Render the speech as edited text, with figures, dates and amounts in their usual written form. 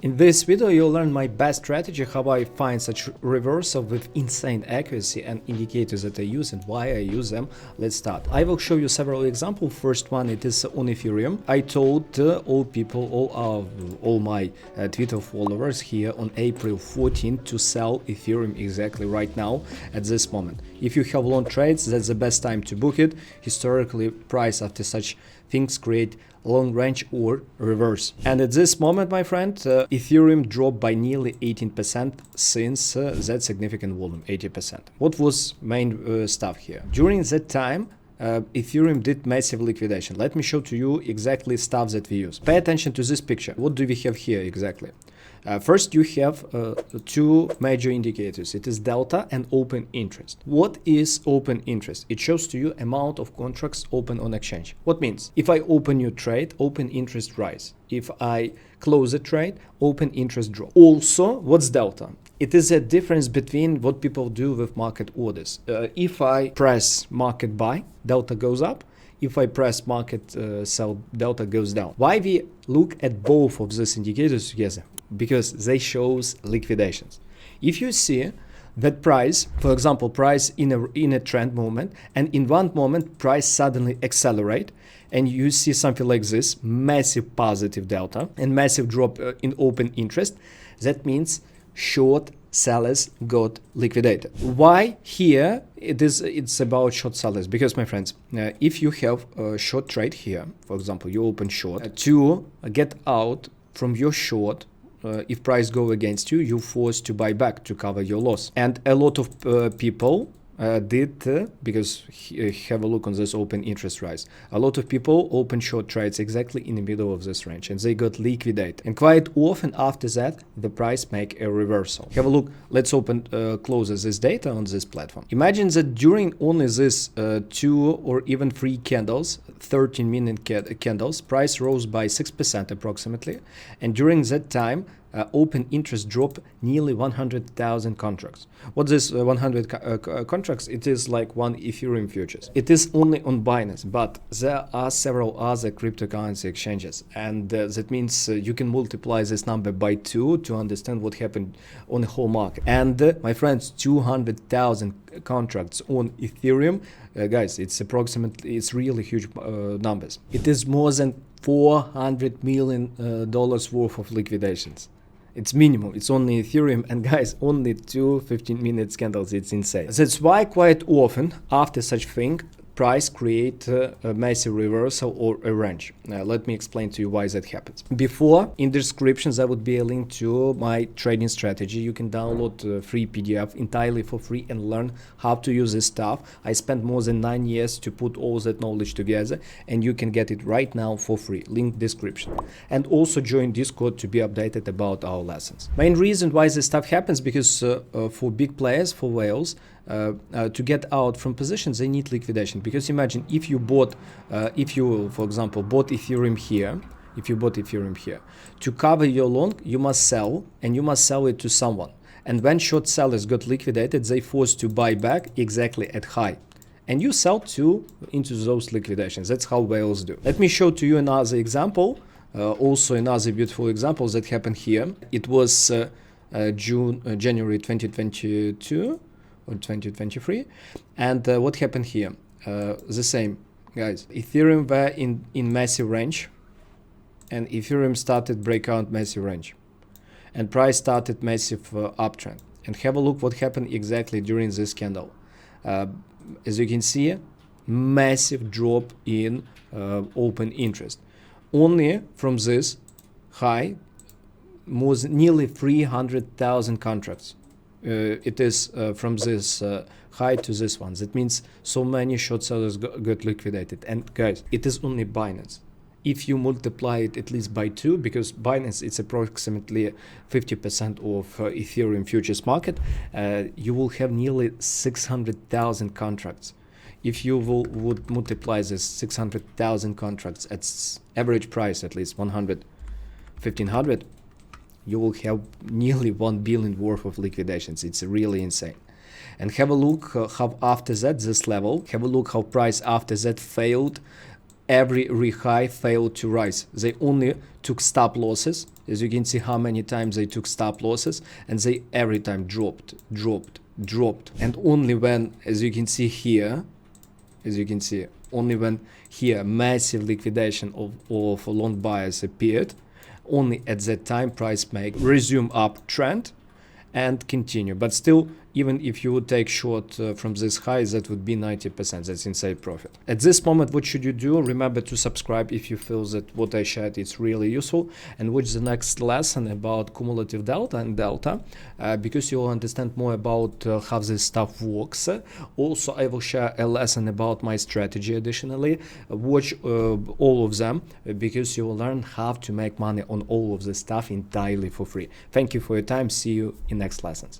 In this video, you'll learn my best strategy, how I find such reversal with insane accuracy and indicators that I use and why I use them. Let's start. I will show you several examples. First one, it is on Ethereum. I told all people, all my Twitter followers here on April 14 to sell Ethereum exactly right now at this moment. If you have long trades, that's the best time to book it. Historically, price after such things create long range or reverse. And at this moment, my friend, Ethereum dropped by nearly 18% since that significant volume, 80%. What was main stuff here? During that time, Ethereum did massive liquidation. Let me show to you exactly stuff that we use. Pay attention to this picture. What do we have here exactly? First, you have two major indicators. It is delta and open interest. What is open interest? It shows to you amount of contracts open on exchange. What means? If I open new trade, open interest rise. If I close a trade, open interest drop. Also, what's delta? It is a difference between what people do with market orders. If I press market buy, delta goes up. If I press market sell, delta goes down. Why we look at both of these indicators together? Because they shows liquidations. If you see that price, for example, price in a trend moment, and in one moment price suddenly accelerate, and you see something like this, massive positive delta and massive drop in open interest, that means short sellers got liquidated. Why here it's about short sellers? Because, my friends, if you have a short trade here, for example, you open short, to get out from your short, if price go against you, you're forced to buy back to cover your loss. And a lot of people did, because have a look on this open interest rise. A lot of people open short trades exactly in the middle of this range and they got liquidated. And quite often after that, the price make a reversal. Have a look. Let's open close this data on this platform. Imagine that during only this 2 or even 3 candles, 13-minute candles, price rose by 6% approximately. And during that time, open interest drop nearly 100,000 contracts. What is 100 contracts? It is like one Ethereum futures. It is only on Binance, but there are several other cryptocurrency exchanges, and that means you can multiply this number by 2 to understand what happened on the whole market. And my friends, 200,000 contracts on Ethereum, guys, it's really huge numbers. It is more than $400 million worth of liquidations. It's minimum. It's only Ethereum, and guys, only 2 15-minute candles. It's insane. That's why quite often after such thing, price create a massive reversal or a range. Let me explain to you why that happens. Before, in the description, there would be a link to my trading strategy. You can download free PDF entirely for free and learn how to use this stuff. I spent more than 9 years to put all that knowledge together, and you can get it right now for free. Link description. And also join Discord to be updated about our lessons. Main reason why this stuff happens, because for big players, for whales, to get out from positions, they need liquidation. Because imagine if you bought, for example, bought Ethereum here, to cover your long, you must sell, and you must sell it to someone. And when short sellers got liquidated, they forced to buy back exactly at high. And you sell into those liquidations. That's how whales do. Let me show to you another example, also another beautiful example that happened here. It was January 2022. Or 2023, and what happened here? The same, guys. Ethereum were in massive range, and Ethereum started breakout massive range, and price started massive uptrend. And have a look what happened exactly during this candle. As you can see, massive drop in open interest. Only from this high, nearly 300,000 contracts. It is from this high to this one. That means so many short sellers got liquidated. And guys, it is only Binance. If you multiply it at least by 2, because Binance it's approximately 50% of Ethereum futures market, you will have nearly 600,000 contracts. If you would multiply this 600,000 contracts at average price, at least 1,500, you will have nearly 1 billion worth of liquidations. It's really insane. And have a look how after that, this level, have a look how price after that failed every re-high failed to rise. They only took stop losses. As you can see how many times they took stop losses, and they every time dropped. And only when, as you can see here, only when here massive liquidation of long buyers appeared, only at that time price may resume uptrend and continue. But still, even if you would take short from this high, that would be 90%. That's inside profit. At this moment, what should you do? Remember to subscribe if you feel that what I shared is really useful, and watch the next lesson about cumulative delta and delta, because you will understand more about how this stuff works. Also, I will share a lesson about my strategy additionally. Watch all of them, because you will learn how to make money on all of this stuff entirely for free. Thank you for your time. See you in next lessons.